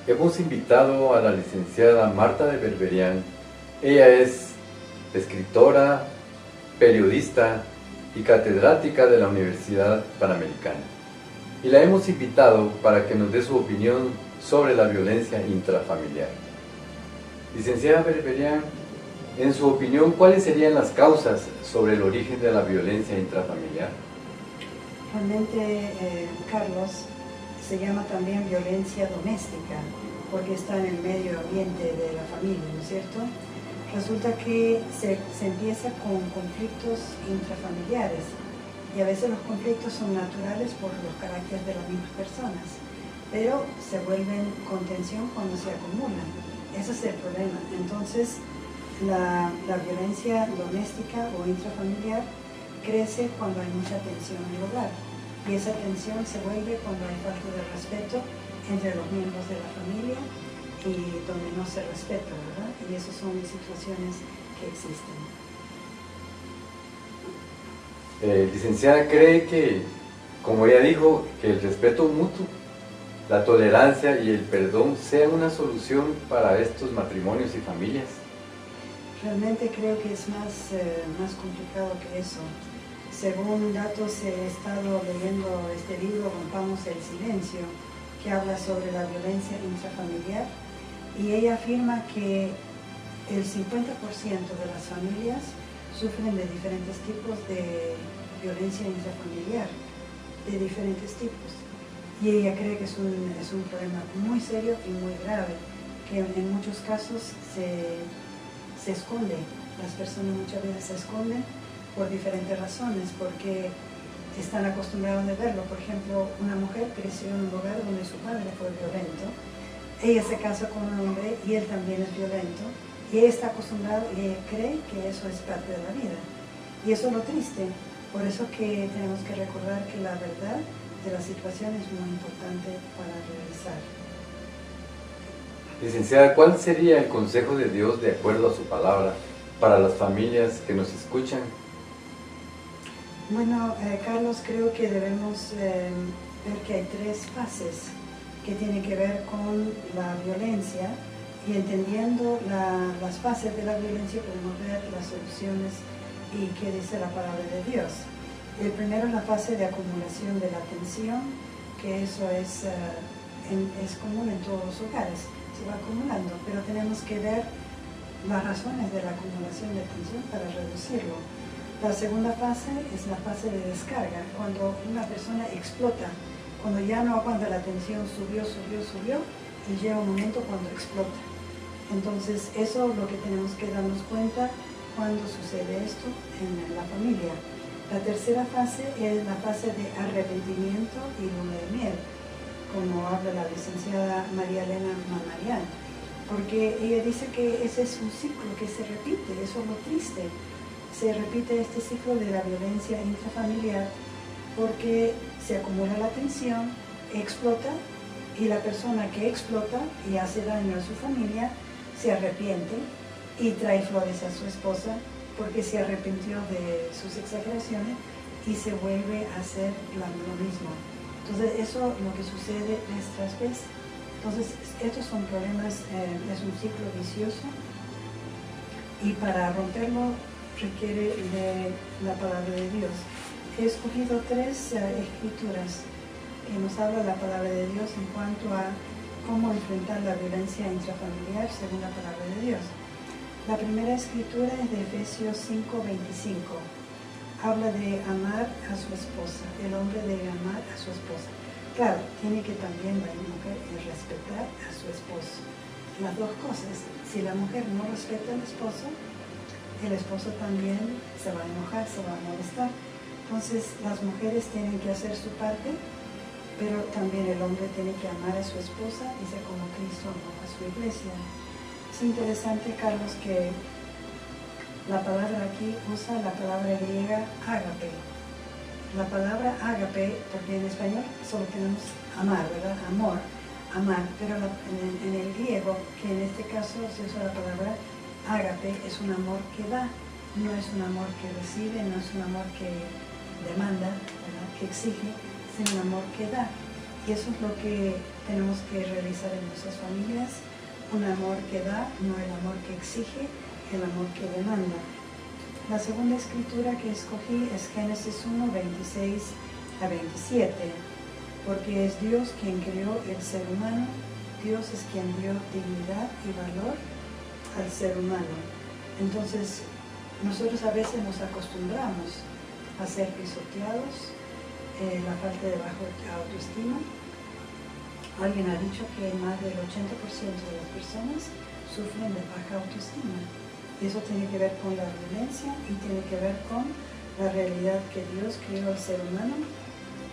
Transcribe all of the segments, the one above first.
Hemos invitado a la licenciada Marta de Berberian. Ella es escritora, periodista y catedrática de la Universidad Panamericana. Y la hemos invitado para que nos dé su opinión sobre la violencia intrafamiliar. Licenciada Berberian, en su opinión, ¿cuáles serían las causas sobre el origen de la violencia intrafamiliar? Realmente, Carlos, se llama también violencia doméstica, porque está en el medio ambiente de la familia, ¿no es cierto? Resulta que se empieza con conflictos intrafamiliares, y a veces los conflictos son naturales por los caracteres de las mismas personas, pero se vuelven con tensión cuando se acumulan. Ese es el problema. Entonces, la violencia doméstica o intrafamiliar crece cuando hay mucha tensión en el hogar. Y esa tensión se vuelve cuando hay falta de respeto entre los miembros de la familia y donde no se respeta, ¿verdad? Y esas son situaciones que existen. Licenciada, ¿cree que, como ella dijo, que el respeto mutuo, la tolerancia y el perdón sean una solución para estos matrimonios y familias? Realmente creo que es más complicado que eso. Según datos, he estado leyendo este libro, Rompamos el Silencio, que habla sobre la violencia intrafamiliar, y ella afirma que el 50% de las familias sufren de diferentes tipos de violencia intrafamiliar, de diferentes tipos. Y ella cree que es un problema muy serio y muy grave, que en muchos casos se esconde. Las personas muchas veces se esconden por diferentes razones, porque están acostumbrados a verlo. Por ejemplo, una mujer creció en un lugar donde su padre fue violento, ella se casa con un hombre y él también es violento, y ella está acostumbrada y ella cree que eso es parte de la vida. Y eso es lo triste. Por eso que tenemos que recordar que la verdad de la situación es muy importante para realizar. Licenciada, ¿cuál sería el consejo de Dios de acuerdo a su palabra para las familias que nos escuchan? Bueno, Carlos, creo que debemos ver que hay tres fases que tienen que ver con la violencia, y entendiendo las fases de la violencia podemos ver las soluciones y qué dice la palabra de Dios. El primero es la fase de acumulación de la tensión, que eso es común en todos los hogares, se va acumulando, pero tenemos que ver las razones de la acumulación de tensión para reducirlo. La segunda fase es la fase de descarga, cuando una persona explota, cuando ya no aguanta la tensión, subió, y llega un momento cuando explota. Entonces, eso es lo que tenemos que darnos cuenta cuando sucede esto en la familia. La tercera fase es la fase de arrepentimiento y luna de miel, como habla la licenciada María Elena Mamarian, porque ella dice que ese es un ciclo que se repite, eso es lo triste. Se repite este ciclo de la violencia intrafamiliar porque se acumula la tensión, explota, y la persona que explota y hace daño a su familia se arrepiente y trae flores a su esposa porque se arrepintió de sus exageraciones y se vuelve a hacer lo mismo. Entonces eso es lo que sucede vez tras vez. Entonces estos son problemas, es un ciclo vicioso, y para romperlo requiere de la palabra de Dios. He escogido tres escrituras que nos habla la palabra de Dios en cuanto a cómo enfrentar la violencia intrafamiliar según la palabra de Dios. La primera escritura es de Efesios 5:25. Habla de amar a su esposa. El hombre debe amar a su esposa. Claro, tiene que también la mujer respetar a su esposo. Las dos cosas. Si la mujer no respeta al esposo, el esposo también se va a enojar, se va a molestar. Entonces las mujeres tienen que hacer su parte, pero también el hombre tiene que amar a su esposa y ser como Cristo amó a su iglesia. Es interesante, Carlos, que la palabra aquí usa la palabra griega ágape. La palabra ágape, porque en español solo tenemos amar, ¿verdad? Amor, amar, pero en el griego, que en este caso se usa la palabra ágape, es un amor que da, no es un amor que recibe, no es un amor que demanda, ¿verdad? Que exige, sino un amor que da. Y eso es lo que tenemos que realizar en nuestras familias, un amor que da, no el amor que exige, el amor que demanda. La segunda escritura que escogí es Génesis 1, 26 a 27, porque es Dios quien creó el ser humano, Dios es quien dio dignidad y valor al ser humano. Entonces, nosotros a veces nos acostumbramos a ser pisoteados, la falta de baja autoestima. Alguien ha dicho que más del 80% de las personas sufren de baja autoestima. Y eso tiene que ver con la violencia y tiene que ver con la realidad que Dios creó al ser humano,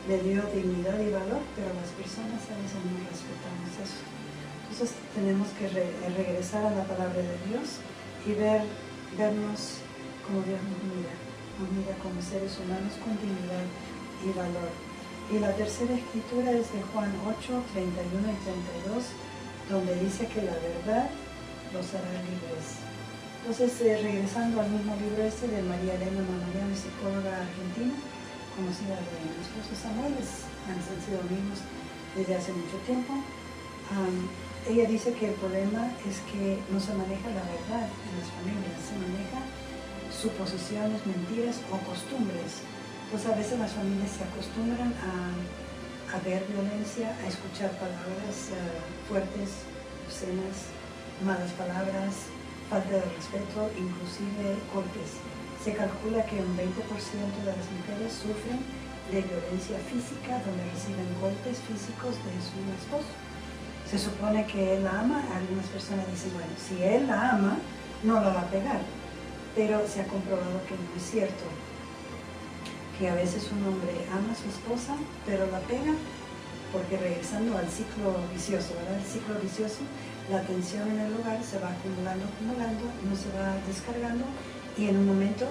le dio dignidad y valor, pero las personas a veces no respetamos eso. Entonces tenemos que regresar a la palabra de Dios y vernos como Dios nos mira como seres humanos con dignidad y valor. Y la tercera escritura es de Juan 8, 31 y 32, donde dice que la verdad los hará libres. Entonces, regresando al mismo libro de María Elena Manoleano, psicóloga argentina, conocida de Esposos Samueles, han sido amigos desde hace mucho tiempo. Ella dice que el problema es que no se maneja la verdad en las familias, se maneja suposiciones, mentiras o costumbres. Entonces, a veces las familias se acostumbran a ver violencia, a escuchar palabras fuertes, obscenas, malas palabras, falta de respeto, inclusive golpes. Se calcula que un 20% de las mujeres sufren de violencia física, donde reciben golpes físicos de su esposo. Se supone que él la ama, algunas personas dicen, bueno, si él la ama, no la va a pegar. Pero se ha comprobado que no es cierto. Que a veces un hombre ama a su esposa, pero la pega, porque regresando al ciclo vicioso, ¿verdad? El ciclo vicioso, la tensión en el hogar se va acumulando, no se va descargando y en un momento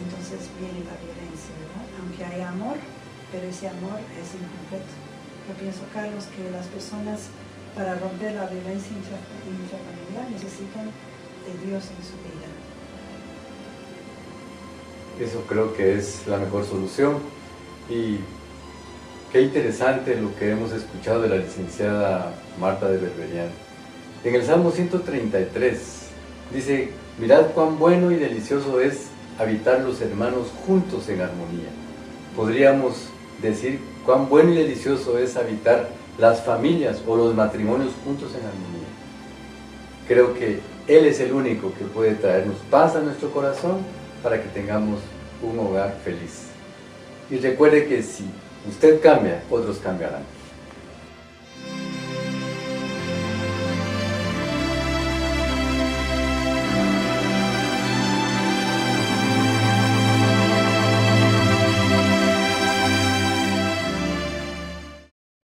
entonces viene la violencia, ¿verdad? Aunque hay amor, pero ese amor es incompleto. Yo pienso, Carlos, que las personas para romper la violencia intrafamiliar necesitan de Dios en su vida. Eso creo que es la mejor solución y qué interesante lo que hemos escuchado de la licenciada Marta de Berberian. En el Salmo 133 dice, mirad cuán bueno y delicioso es habitar los hermanos juntos en armonía. Podríamos decir cuán bueno y delicioso es habitar las familias o los matrimonios juntos en armonía. Creo que Él es el único que puede traernos paz a nuestro corazón para que tengamos un hogar feliz. Y recuerde que si usted cambia, otros cambiarán.